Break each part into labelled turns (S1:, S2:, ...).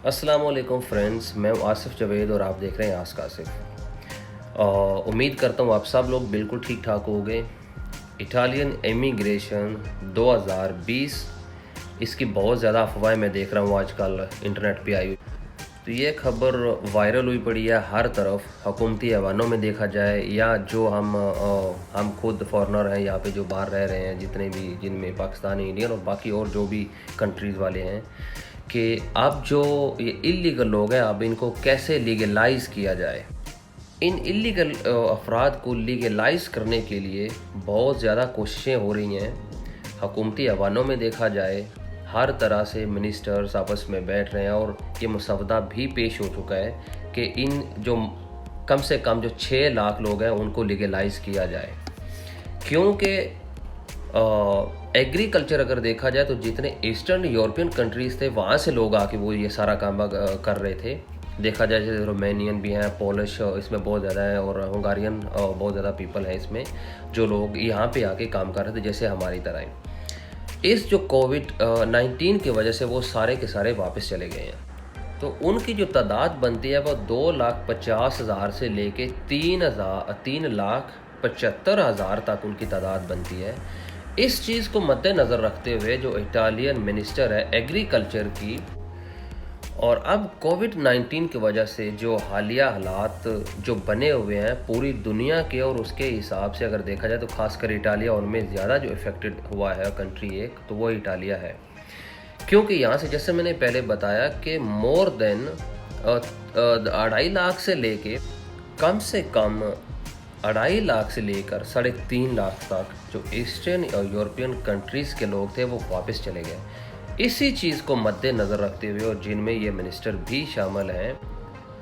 S1: अस्सलाम वालेकुम फ्रेंड्स, मैं हूं आसिफ जावेद और आप देख रहे हैं आस्क आसिफ। उम्मीद करता हूं आप सब लोग बिल्कुल ठीक ठाक हो गए। इटालियन इमिग्रेशन 2020 इसकी बहुत ज़्यादा अफवाहें मैं देख रहा हूं आजकल इंटरनेट पे आई हुई। तो ये खबर वायरल हुई पड़ी है हर तरफ, हुकूमती ऐवानों में देखा जाए या जो हम खुद फॉरेनर हैं यहाँ पे जो बाहर रह रहे हैं, जितने भी जिनमें पाकिस्तानी, इंडियन और बाकी और जो भी कंट्रीज़ वाले हैं, कि अब जो ये इलीगल लोग हैं अब इनको कैसे लीगलाइज किया जाए। इन इलीगल अफराद को लीगलाइज करने के लिए बहुत ज़्यादा कोशिशें हो रही हैं। हुकूमती ऐवानों में देखा जाए हर तरह से मिनिस्टर्स आपस में बैठ रहे हैं और ये मसवदा भी पेश हो चुका है कि इन जो कम से कम जो 6 लाख लोग हैं उनको लीगलाइज किया जाए। क्योंकि एग्रीकल्चर अगर देखा जाए तो जितने ईस्टर्न यूरोपियन कंट्रीज़ थे वहाँ से लोग आके वो ये सारा काम कर रहे थे। देखा जाए जैसे रोमानियन भी हैं, पोलिश इसमें बहुत ज़्यादा है और हंगारियन बहुत ज़्यादा पीपल है इसमें, जो लोग यहाँ पे आके काम कर रहे थे जैसे हमारी तरह ही। इस जो कोविड-19 की वजह से वो सारे के सारे वापस चले गए हैं। तो उनकी जो तादाद बनती है वो 2,50,000 से लेके 3,75,000 तक उनकी तादाद बनती है। इस चीज़ को मद्देनज़र रखते हुए जो इटालियन मिनिस्टर है एग्रीकल्चर की, और अब कोविड-19 की वजह से जो हालिया हालात जो बने हुए हैं पूरी दुनिया के, और उसके हिसाब से अगर देखा जाए तो खासकर इटालिया उनमें ज़्यादा जो इफ़ेक्टेड हुआ है कंट्री एक, तो वो इटालिया है। क्योंकि यहाँ से जैसे मैंने पहले बताया कि मोर देन 2.5 लाख से लेके कम से कम 2.5 लाख से लेकर 3.5 लाख तक जो ईस्टर्न यूरोपियन कंट्रीज़ के लोग थे वो वापस चले गए। इसी चीज़ को मद्देनज़र रखते हुए, और जिनमें ये मिनिस्टर भी शामिल हैं,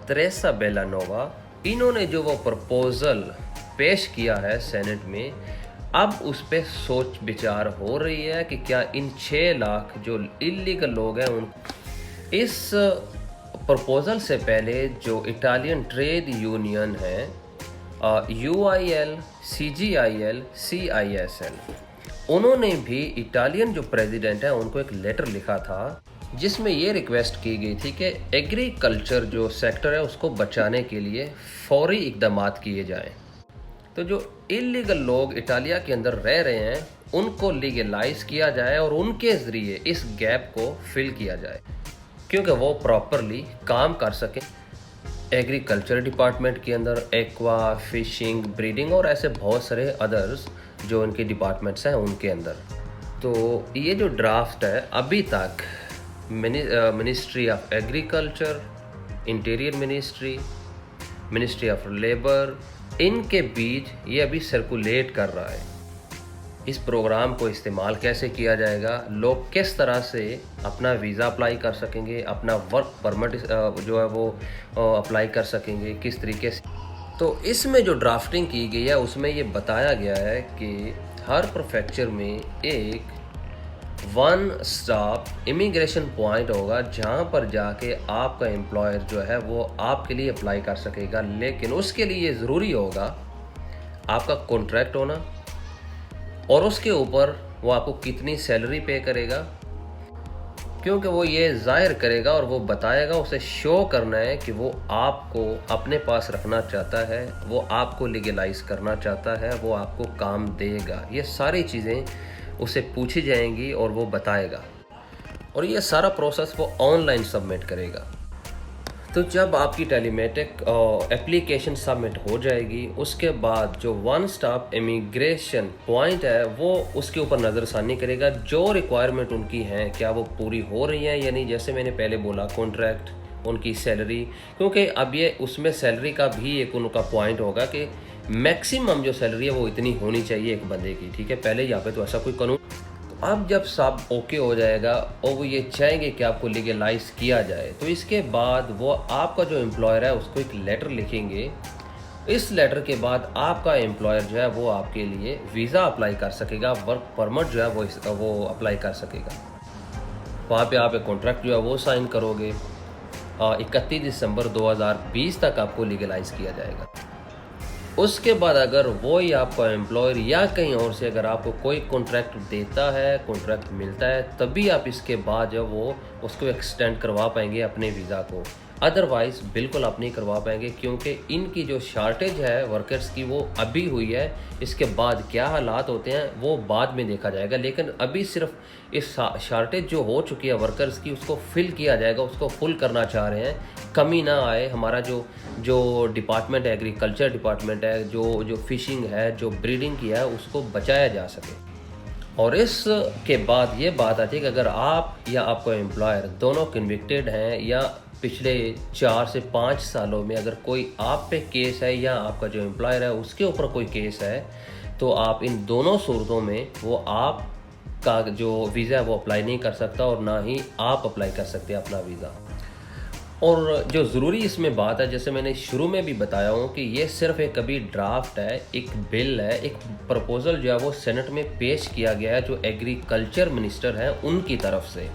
S1: तेरेसा बेलानोवा, इन्होंने जो वो प्रपोज़ल पेश किया है सेनेट में, अब उस पर सोच विचार हो रही है कि क्या इन 6 लाख जो इलीगल लोग हैं उन इस प्रपोज़ल से पहले जो इटालियन ट्रेड यूनियन है UIL, CGIL, CISL, उन्होंने भी इटालियन जो प्रेसिडेंट है उनको एक लेटर लिखा था जिसमें ये रिक्वेस्ट की गई थी कि एग्रीकल्चर जो सेक्टर है उसको बचाने के लिए फौरी इकदाम किए जाएं। तो जो इलीगल लोग इटालिया के अंदर रह रहे हैं उनको लीगलाइज किया जाए और उनके ज़रिए इस गैप को फिल किया जाए, क्योंकि वो प्रॉपरली काम कर सकें एग्रीकल्चर डिपार्टमेंट के अंदर, एक्वा, फिशिंग, ब्रीडिंग और ऐसे बहुत सारे अदर्स जो उनके डिपार्टमेंट्स हैं उनके अंदर। तो ये जो ड्राफ्ट है अभी तक ministry of agriculture, interior ministry, ministry of labour, इनके बीच ये अभी सर्कुलेट कर रहा है। इस प्रोग्राम को इस्तेमाल कैसे किया जाएगा, लोग किस तरह से अपना वीज़ा अप्लाई कर सकेंगे, अपना वर्क परमिट जो है वो अप्लाई कर सकेंगे किस तरीके से। तो इसमें जो ड्राफ्टिंग की गई है उसमें ये बताया गया है कि हर प्रीफेक्चर में एक 1 स्टॉप इमिग्रेशन पॉइंट होगा जहां पर जाके आपका एम्प्लॉयर जो है वो आपके लिए अप्लाई कर सकेगा, लेकिन उसके लिए ये ज़रूरी होगा आपका कॉन्ट्रैक्ट होना और उसके ऊपर वो आपको कितनी सैलरी पे करेगा, क्योंकि वो ये जाहिर करेगा और वो बताएगा, उसे शो करना है कि वो आपको अपने पास रखना चाहता है, वो आपको लीगलाइज करना चाहता है, वो आपको काम देगा। ये सारी चीज़ें उसे पूछी जाएंगी और वो बताएगा, और ये सारा प्रोसेस वो ऑनलाइन सबमिट करेगा। तो जब आपकी टेलीमेटिक एप्लीकेशन सबमिट हो जाएगी उसके बाद जो 1 स्टॉप इमिग्रेशन पॉइंट है वो उसके ऊपर नज़रसानी करेगा, जो रिक्वायरमेंट उनकी हैं क्या वो पूरी हो रही हैं या नहीं। जैसे मैंने पहले बोला, कॉन्ट्रैक्ट, उनकी सैलरी, क्योंकि अब ये उसमें सैलरी का भी एक उनका पॉइंट होगा कि मैक्सिमम जो सैलरी है वो इतनी होनी चाहिए एक बंदे की, ठीक है। पहले यहाँ पे तो ऐसा कोई कानून, अब जब सब ओके हो जाएगा और वो ये चाहेंगे कि आपको लीगलाइज किया जाए, तो इसके बाद वो आपका जो एम्प्लॉयर है उसको एक लेटर लिखेंगे। इस लेटर के बाद आपका एम्प्लॉयर जो है वो आपके लिए वीज़ा अप्लाई कर सकेगा, वर्क परमिट जो है वो अप्लाई कर सकेगा। वहाँ पे आप एक कॉन्ट्रैक्ट जो है वो साइन करोगे। 31 दिसंबर 2020 तक आपको लीगलाइज किया जाएगा। उसके बाद अगर वो ही आपका एम्प्लॉयर या कहीं और से अगर आपको कोई कॉन्ट्रैक्ट देता है, कॉन्ट्रैक्ट मिलता है, तभी आप इसके बाद जब वो उसको एक्सटेंड करवा पाएंगे अपने वीज़ा को। अदरवाइज़ बिल्कुल आप नहीं करवा पाएंगे, क्योंकि इनकी जो शार्टेज है वर्कर्स की वो अभी हुई है। इसके बाद क्या हालात होते हैं वो बाद में देखा जाएगा, लेकिन अभी सिर्फ इस शार्टेज जो हो चुकी है वर्कर्स की उसको फिल किया जाएगा, उसको फुल करना चाह रहे हैं, कमी ना आए। हमारा जो डिपार्टमेंट है, एग्रीकल्चर डिपार्टमेंट है, जो फिशिंग है, जो ब्रीडिंग की है, उसको बचाया जा सके। और इसके बाद ये बात आती है कि अगर आप या आपका एम्प्लॉयर दोनों कन्विक्टेड हैं या पिछले 4 से 5 सालों में अगर कोई आप पे केस है या आपका जो एम्प्लॉयर है उसके ऊपर कोई केस है, तो आप इन दोनों सूरतों में वो आप का जो वीज़ा है वो अप्लाई नहीं कर सकता और ना ही आप अप्लाई कर सकते हैं अपना वीज़ा। और जो ज़रूरी इसमें बात है, जैसे मैंने शुरू में भी बताया हूँ कि ये सिर्फ एक अभी ड्राफ्ट है, एक बिल है, एक प्रपोज़ल जो है वो सेनेट में पेश किया गया है जो एग्रीकल्चर मिनिस्टर हैं उनकी तरफ से।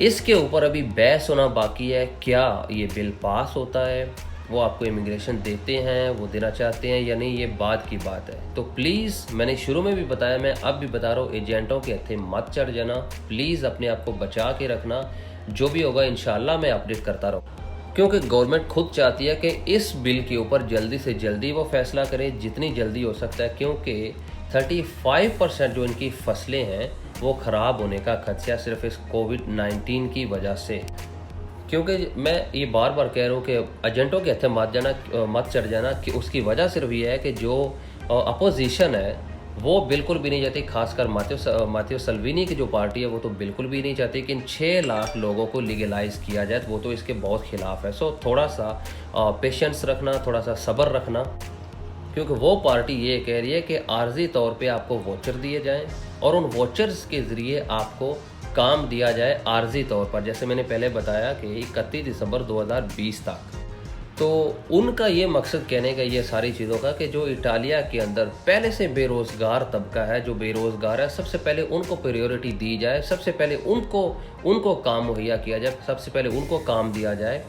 S1: इसके ऊपर अभी बहस होना बाकी है, क्या ये बिल पास होता है, वो आपको इमिग्रेशन देते हैं, वो देना चाहते हैं या नहीं, ये बात की बात है। तो प्लीज़, मैंने शुरू में भी बताया, मैं अब भी बता रहा हूँ, एजेंटों के हत्थे मत चढ़ जाना। प्लीज़ अपने आप को बचा के रखना। जो भी होगा इंशाल्लाह मैं अपडेट करता रहूँ, क्योंकि गवर्नमेंट खुद चाहती है कि इस बिल के ऊपर जल्दी से जल्दी वो फैसला करें, जितनी जल्दी हो सकता है, क्योंकि 35% जो इनकी फसलें हैं वो ख़राब होने का खदशा सिर्फ इस कोविड-19 की वजह से। क्योंकि मैं ये बार बार कह रहा हूँ कि एजेंटों के हत्थे मत चढ़ जाना, कि उसकी वजह सिर्फ ये है कि जो अपोजिशन है वो बिल्कुल भी नहीं चाहती, खासकर मात्यो सल्विनी की जो पार्टी है वो तो बिल्कुल भी नहीं चाहती कि इन 6 लाख लोगों को लीगलाइज किया जाए, वो तो इसके बहुत खिलाफ है। सो थोड़ा सा पेशेंस रखना, थोड़ा सा सब्र रखना, क्योंकि वो पार्टी ये कह रही है कि आर्जी तौर पे आपको वोचर दिए जाएं और उन वोचर्स के ज़रिए आपको काम दिया जाए आर्जी तौर पर, जैसे मैंने पहले बताया कि 31 दिसंबर 2020 तक। तो उनका ये मकसद कहने का ये सारी चीज़ों का कि जो इटालिया के अंदर पहले से बेरोज़गार तबका है, जो बेरोज़गार है, सबसे पहले उनको प्रायोरिटी दी जाए, सबसे पहले उनको काम मुहैया किया जाए, सबसे पहले उनको काम दिया जाए।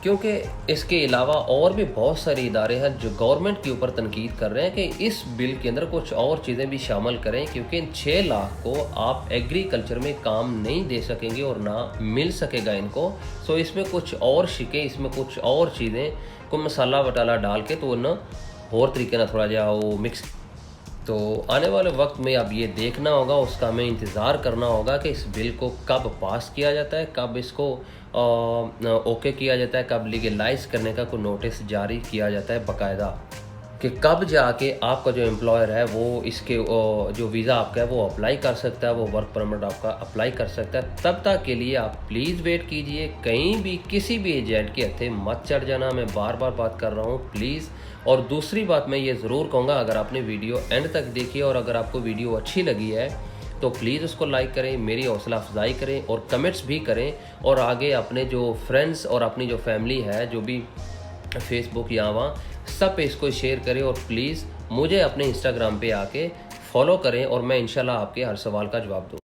S1: क्योंकि इसके अलावा और भी बहुत सारे इदारे हैं जो गवर्नमेंट के ऊपर तनकीद कर रहे हैं कि इस बिल के अंदर कुछ और चीज़ें भी शामिल करें, क्योंकि इन 6 लाख को आप एग्रीकल्चर में काम नहीं दे सकेंगे और ना मिल सकेगा इनको। सो इसमें कुछ और शिकें, इसमें कुछ और चीज़ें को मसाला वटाला डाल के तो न और तरीके ना थोड़ा जा वो मिक्स। तो आने वाले वक्त में अब ये देखना होगा, उसका हमें इंतज़ार करना होगा कि इस बिल को कब पास किया जाता है, कब इसको ओके किया जाता है, कब लीगलाइज करने का कोई नोटिस जारी किया जाता है बाकायदा, कि कब जाके आपका जो एम्प्लॉयर है वो इसके जो वीज़ा आपका है वो अप्लाई कर सकता है, वो वर्क परमिट आपका अप्लाई कर सकता है। तब तक के लिए आप प्लीज़ वेट कीजिए, कहीं भी किसी भी एजेंट के हत्थे मत चढ़ जाना। मैं बार बार बात कर रहा हूँ, प्लीज़। और दूसरी बात मैं ये ज़रूर कहूँगा, अगर आपने वीडियो एंड तक देखी और अगर आपको वीडियो अच्छी लगी है तो प्लीज़ उसको लाइक करें, मेरी हौसला अफजाई करें और कमेंट्स भी करें, और आगे अपने जो फ्रेंड्स और अपनी जो फैमिली है जो भी फेसबुक या वहाँ सब पे इसको शेयर करें। और प्लीज़ मुझे अपने इंस्टाग्राम पे आके फॉलो करें और मैं इंशाल्लाह आपके हर सवाल का जवाब दूँ।